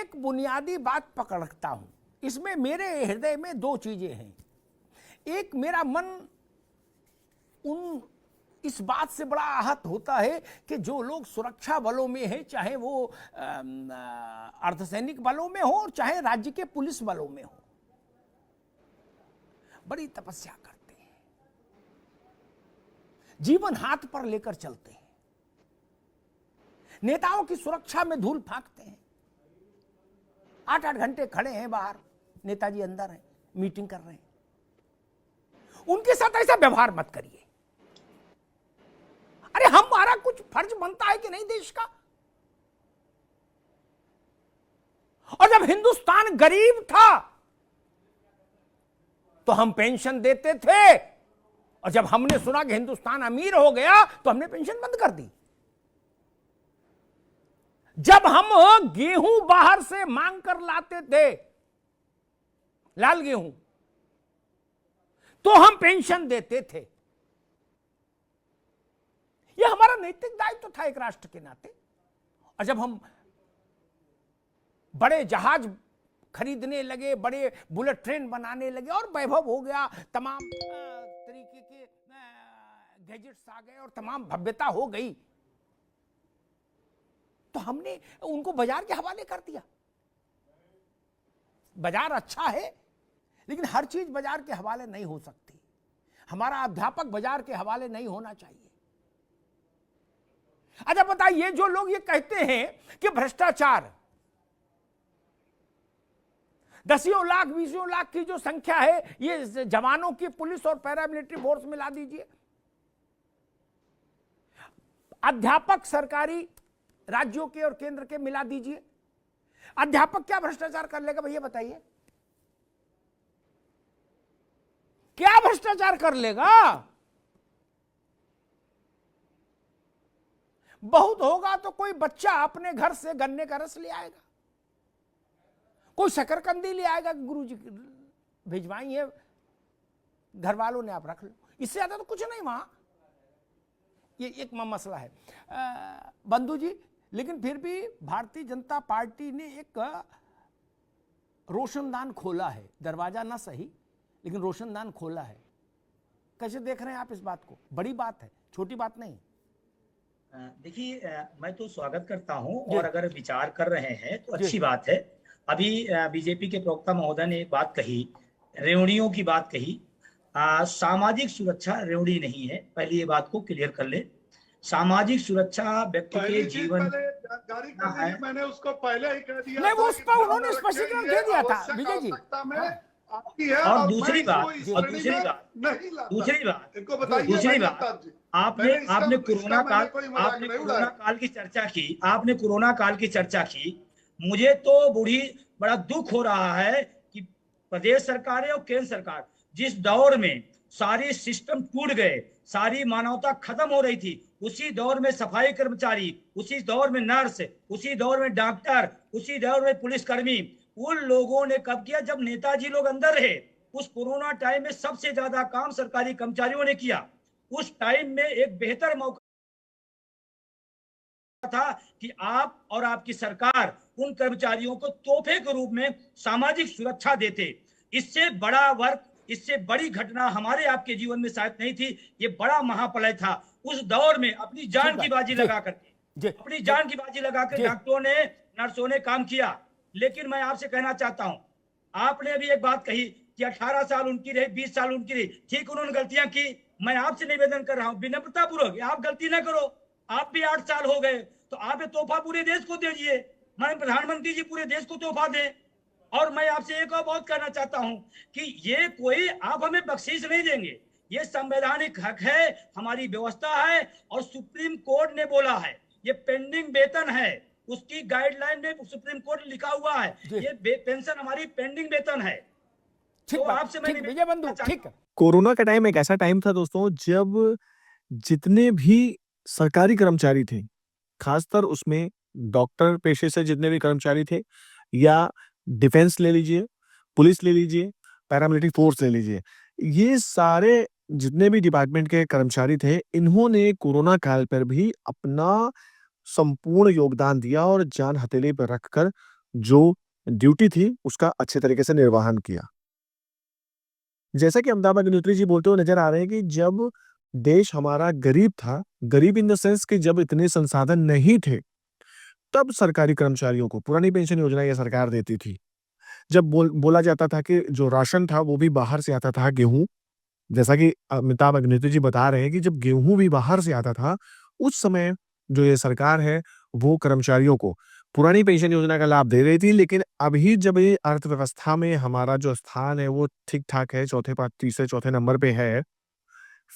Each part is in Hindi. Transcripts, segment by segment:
एक बुनियादी बात पकड़ता हूं, इसमें मेरे हृदय में दो चीजें हैं। एक, मेरा मन उन इस बात से बड़ा आहत होता है कि जो लोग सुरक्षा बलों में हैं, चाहे वो अर्धसैनिक बलों में हो और चाहे राज्य के पुलिस बलों में हो, बड़ी तपस्या करते हैं, जीवन हाथ पर लेकर चलते हैं, नेताओं की सुरक्षा में धूल फेंकते हैं, 8-8 घंटे खड़े हैं बाहर, नेताजी अंदर हैं, मीटिंग कर रहे हैं। उनके साथ ऐसा व्यवहार मत करिए। अरे हमारा कुछ फर्ज बनता है कि नहीं देश का? और जब हिंदुस्तान गरीब था तो हम पेंशन देते थे, और जब हमने सुना कि हिंदुस्तान अमीर हो गया तो हमने पेंशन बंद कर दी। जब हम गेहूं बाहर से मांग कर लाते थे, लाल गेहूं, तो हम पेंशन देते थे। यह हमारा नैतिक दायित्व था एक राष्ट्र के नाते। और जब हम बड़े जहाज खरीदने लगे, बड़े बुलेट ट्रेन बनाने लगे और वैभव हो गया, तमाम तरीके के गैजेट्स आ गए और तमाम भव्यता हो गई, तो हमने उनको बाजार के हवाले कर दिया। बाजार अच्छा है, लेकिन हर चीज बाजार के हवाले नहीं हो सकती। हमारा अध्यापक बाजार के हवाले नहीं होना चाहिए। अच्छा बताइए, जो लोग ये कहते हैं कि भ्रष्टाचार 10 लाख 20 लाख की जो संख्या है, ये जवानों की पुलिस और पैरामिलिट्री फोर्स में ला दीजिए, अध्यापक सरकारी राज्यों के और केंद्र के मिला दीजिए, अध्यापक क्या भ्रष्टाचार कर लेगा भैया बताइए? क्या भ्रष्टाचार कर लेगा? बहुत होगा तो कोई बच्चा अपने घर से गन्ने का रस ले आएगा, कोई शकरकंदी ले आएगा, गुरुजी भिजवाई है घर वालों ने, आप रख लो। इससे ज्यादा तो कुछ नहीं वहां। ये एक मसला है बंधु जी। लेकिन फिर भी भारतीय जनता पार्टी ने एक रोशनदान खोला है, दरवाजा ना सही लेकिन रोशनदान खोला है। कैसे देख रहे हैं आप इस बात को? बड़ी बात है, छोटी बात नहीं। देखिए, मैं तो स्वागत करता हूं, और अगर विचार कर रहे हैं तो अच्छी बात है। अभी बीजेपी के प्रवक्ता महोदय ने एक बात कही, रेवड़ियों की बात कही। सामाजिक सुरक्षा रेवड़ी नहीं है, पहले ये बात को क्लियर कर ले। सामाजिक सुरक्षा व्यक्ति के जीवन जानकारी कर दी, मैंने उसको पहले ही कह दिया। नहीं, वो उस पर उन्होंने स्पष्टीकरण दे दिया था विजय जी। और दूसरी बात, आपने कोरोना काल की चर्चा की, आपने कोरोना काल की चर्चा की। मुझे तो बड़ा दुख हो रहा है कि प्रदेश सरकार और केंद्र सरकार, जिस दौर में सारी सिस्टम टूट गए, सारी मानवता खत्म हो रही थी, उसी दौर में सफाई कर्मचारी, उसी दौर में नर्स, उसी दौर में डॉक्टर, उसी दौर में पुलिसकर्मी, उन लोगों ने कब किया जब नेताजी लोग अंदर रहे। उस कोरोना टाइम में सबसे ज्यादा काम सरकारी कर्मचारियों ने किया। उस टाइम में एक बेहतर मौका था कि आप और आपकी सरकार उन कर्मचारियों को तोहफे के रूप में सामाजिक सुरक्षा देते। इससे बड़ा वर्क, इससे बड़ी घटना हमारे आपके जीवन में शायद नहीं थी। ये बड़ा महाप्रलय था। उस दौर में अपनी जान की बाजी लगा करके, अपनी जान की बाजी लगाकर डॉक्टरों ने, नर्सों ने काम किया। लेकिन मैं आपसे कहना चाहता हूं, आपने अभी एक बात कही कि 18 साल उनकी रही, 20 साल उनकी रही। ठीक, उन्होंने गलतियां की। मैं आपसे निवेदन कर रहा हूं विनम्रता पूर्वक, आप गलती ना करो। आप भी 8 साल हो गए तो आप ये तोहफा पूरे देश को दीजिए। मैं प्रधानमंत्री जी पूरे देश को तोहफा दें। और मैं आपसे एक और बात कहना चाहता हूं कि ये कोई, आप हमें बख्शीश नहीं देंगे, ये संवैधानिक हक है, हमारी व्यवस्था है, और सुप्रीम कोर्ट ने बोला है ये पेंडिंग वेतन है, उसकी गाइडलाइन में सुप्रीम कोर्ट लिखा हुआ है, ये पेंशन हमारी पेंडिंग वेतन है। तो आपसे मैं विजय बंधु, ठीक है। कोरोना का टाइम एक ऐसा टाइम था दोस्तों, जब जितने भी सरकारी कर्मचारी थे, खासकर उसमें डॉक्टर पेशे से जितने भी कर्मचारी थे, या डिफेंस ले लीजिए, पुलिस ले लीजिए, पैरामिलिट्री फोर्स ले लीजिए, ये सारे जितने भी डिपार्टमेंट के कर्मचारी थे, इन्होंने कोरोना काल पर भी अपना संपूर्ण योगदान दिया और जान हथेली पर रखकर जो ड्यूटी थी उसका अच्छे तरीके से निर्वहन किया। जैसा कि अमिताभ अग्निहोत्री जी बोलते हुए नजर आ रहे हैं कि जब देश हमारा गरीब था, गरीब इन द सेंस कि जब इतने संसाधन नहीं थे, तब सरकारी कर्मचारियों को पुरानी पेंशन योजना ये सरकार देती थी। जब बोला जाता था कि जो राशन था वो भी बाहर से आता था, गेहूँ, जैसा कि अमिताभ अग्निहोत्री जी बता रहे हैं कि जब गेहूँ भी बाहर से आता था, उस समय जो ये सरकार है, वो कर्मचारियों को पुरानी पेंशन योजना का लाभ दे रही थी। लेकिन अभी जब ये अर्थव्यवस्था में हमारा जो स्थान है, वो ठीक-ठाक है, तीसरे-चौथे नंबर पे है,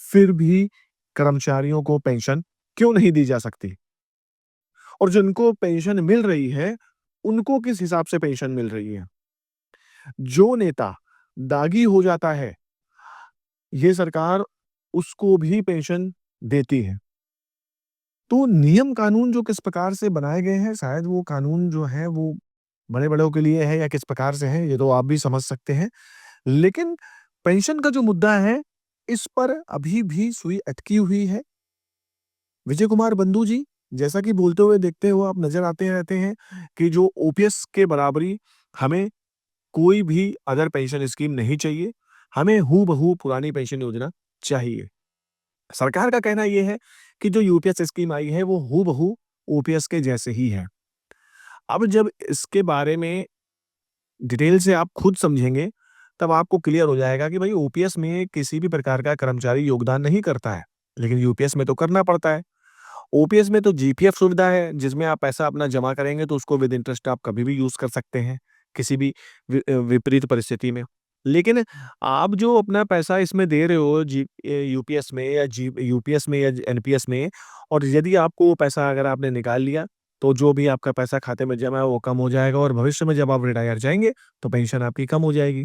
फिर भी कर्मचारियों को पेंशन क्यों नहीं दी जा सकती? और जिनको पेंशन मिल रही है, उनको किस हिसाब से पेंशन मिल रही है? जो नेता दागी हो जाता है, ये सरकार उसको भी पेंशन देती है। तो नियम कानून जो किस प्रकार से बनाए गए हैं, शायद वो कानून जो है वो बड़े-बड़ों के लिए है या किस प्रकार से है, ये तो आप भी समझ सकते हैं। लेकिन पेंशन का जो मुद्दा है, इस पर अभी भी सुई अटकी हुई है। विजय कुमार बंधु जी, जैसा कि बोलते हुए देखते हुए आप नज़र आते रहते हैं कि जो ओपीएस के बराबरी हमें कोई भी अदर पेंशन स्कीम नहीं चाहिए, हमें हूबहू पुरानी पेंशन योजना चाहिए। सरकार का कहना ये है कि जो यूपीएस स्कीम आई है वो हूबहू ओपीएस के जैसे ही है। अब जब इसके बारे में डिटेल से आप खुद समझेंगे, तब आपको क्लियर हो जाएगा कि भाई ओपीएस में किसी भी प्रकार का कर्मचारी योगदान नहीं करता है, लेकिन यूपीएस में तो करना पड़ता है। ओपीएस में तो जीपीएफ सुविधा है, जिसमें आप पैसा अपना जमा करेंगे तो उसको विद इंटरेस्ट आप कभी भी यूज़ कर सकते हैं, किसी भी विपरीत परिस्थिति में। लेकिन आप जो अपना पैसा इसमें दे रहे हो यूपीएस में या यूपीएस में या एनपीएस में, और यदि आपको वो पैसा अगर आपने निकाल लिया, तो जो भी आपका पैसा खाते में जमा है वो कम हो जाएगा और भविष्य में जब आप रिटायर जाएँगे, तो पेंशन आपकी कम हो जाएगी।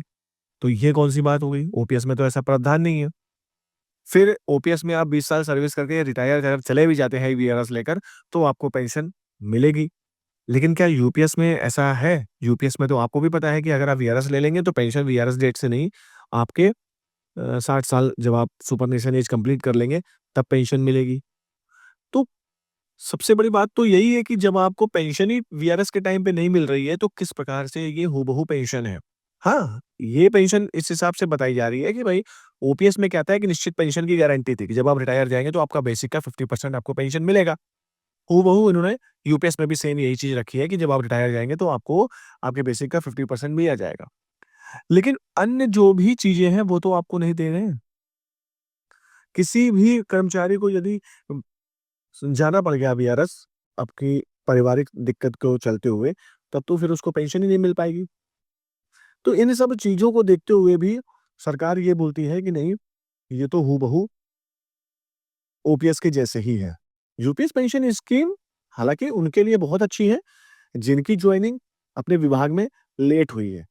तो ये कौन-सी बात हो गई? ओपीएस में तो ऐसा प्रावधान नहीं है। फिर ओपीएस में आप 20 साल सर्विस करके रिटायर अगर चले भी जाते हैं वीआरएस लेकर, तो आपको पेंशन मिलेगी। लेकिन क्या यूपीएस में ऐसा है? यूपीएस में तो आपको भी पता है कि अगर आप वीआरएस ले लेंगे तो पेंशन वीआरएस डेट से नहीं, आपके 60 साल जब आप सुपरनेशन एज कंप्लीट कर लेंगे, तब पेंशन मिलेगी। तो सबसे बड़ी बात तो यही है कि जब आपको पेंशन ही वीआरएस के टाइम पे नहीं मिल रही है, तो किस प्रकार से ये हूबहू पेंशन है? हाँ, ये पेंशन इस हिसाब से बताई जा रही है कि भाई ओपीएस में क्या था कि निश्चित पेंशन की गारंटी थी कि जब आप रिटायर जाएँगे तो आपका बेसिक का 50% आपको पेंशन मिलेगा। हूबहू इन्होंने यूपीएस में भी सेम यही चीज़ रखी है कि जब आप रिटायर जाएँगे तो आपको आपके बेसिक का 50% भी आ जाएगा। लेकिन अन्य जो भी चीज़ें हैं वो तो आपको नहीं दे रहे हैं। किसी भी कर्मचारी को यदि जाना पड़ गया वीआरएस आपकी पारिवारिक दिक्कत को चलते हुए, तब तो फिर उसको पेंशन ही नहीं मिल पाएगी। तो इन सब चीज़ों को देखते हुए भी सरकार ये बोलती है कि नहीं, ये तो हूबहू ओपीएस के जैसे ही है। यूपीएस पेंशन स्कीम हालाँकि उनके लिए बहुत अच्छी है, जिनकी जॉइनिंग अपने विभाग में लेट हुई है।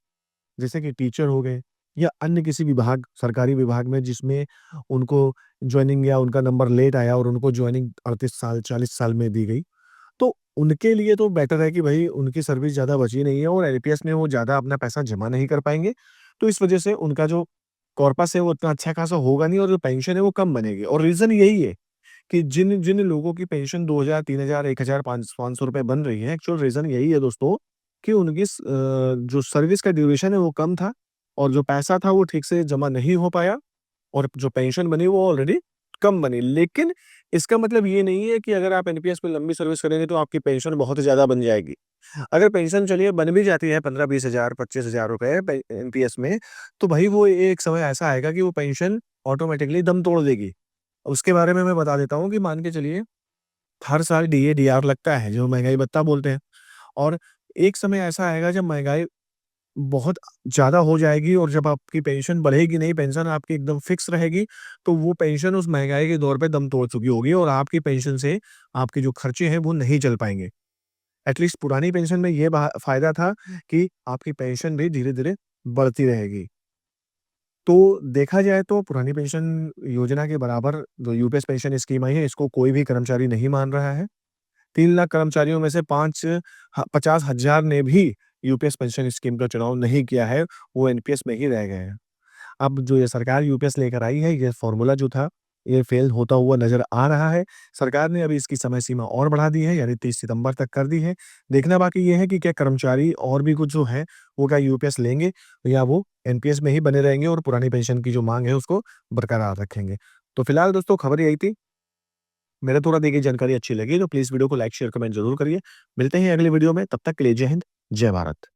जैसे कि टीचर हो गए या अन्य किसी विभाग, सरकारी विभाग में जिसमें उनको जॉइनिंग या उनका नंबर लेट आया और उनको जॉइनिंग 38 साल, 40 साल में दी गई। तो उनके लिए तो बेटर है कि भई उनकी सर्विस ज़्यादा बची नहीं है और एलपीएस में वो ज़्यादा अपना पैसा जमा नहीं कर पाएँगे। तो इस वजह से उनका जो कॉर्पस है वो उतना अच्छा खासा होगा नहीं और जो पेंशन है वो कम बनेगी और रीज़न यही है कि जिन जिन लोगों की पेंशन 2000, 3000, 1000, 500 रुपए बन रही है, एक्चुअल रीज़न यही है दोस्तों कि उनकी जो सर्विस का ड्यूरेशन है वो कम था और जो पैसा था वो ठीक से जमा नहीं हो पाया और जो पेंशन बनी वो ऑलरेडी कम बनी। लेकिन इसका मतलब ये नहीं है कि अगर आप एनपीएस में लंबी सर्विस करेंगे तो आपकी पेंशन बहुत ज़्यादा बन जाएगी। अगर पेंशन चलिए बन भी जाती है 15-20 हज़ार, 25 हज़ार रुपए एनपीएस में, तो भाई वो एक समय ऐसा आएगा कि वो पेंशन ऑटोमेटिकली दम तोड़ देगी। उसके बारे में मैं बता देता हूँ कि मान के चलिए हर साल डीए, डीआर लगता है, जो महँगाई भत्ता बोलते हैं और एक समय ऐसा आएगा जब महँगाई बहुत ज़्यादा हो जाएगी और जब आपकी पेंशन बढ़ेगी नहीं, पेंशन आपकी एकदम फिक्स रहेगी, तो वो पेंशन उस महँगाई के दौर पे दम तोड़ चुकी होगी और आपकी पेंशन से आपके जो खर्चे हैं, वो नहीं चल पाएँगे। एटलीस्ट पुरानी पेंशन में ये फ़ायदा था कि आपकी पेंशन भी धीरे-धीरे बढ़ती रहेगी। तो देखा जाए तो पुरानी पेंशन योजना के बराबर जो यूपीएस पेंशन स्कीम आई है, इसको कोई भी कर्मचारी नहीं मान रहा है। 3 लाख कर्मचारियों में से 50,000 ने भी यूपीएस पेंशन स्कीम का चुनाव नहीं किया है, वो एनपीएस में ही रह गए हैं। अब जो ये सरकार यूपीएस लेकर आई है, ये फ़ॉर्मूला जो था, ये फेल होता हुआ नजर आ रहा है। सरकार ने अभी इसकी समय सीमा और बढ़ा दी है, यानी 30 सितंबर तक कर दी है। देखना बाकी ये है कि क्या कर्मचारी और भी कुछ जो है वो क्या यूपीएस लेंगे या वो एनपीएस में ही बने रहेंगे और पुरानी पेंशन की जो मांग है उसको बरकरार रखेंगे। तो फिलहाल दोस्तों खबर यही थी। मेरे थोड़ा दी गई जानकारी अच्छी लगी तो प्लीज वीडियो को लाइक शेयर कमेंट जरूर करिए। मिलते हैं अगले वीडियो में, तब तक के लिए जय हिंद, जय भारत।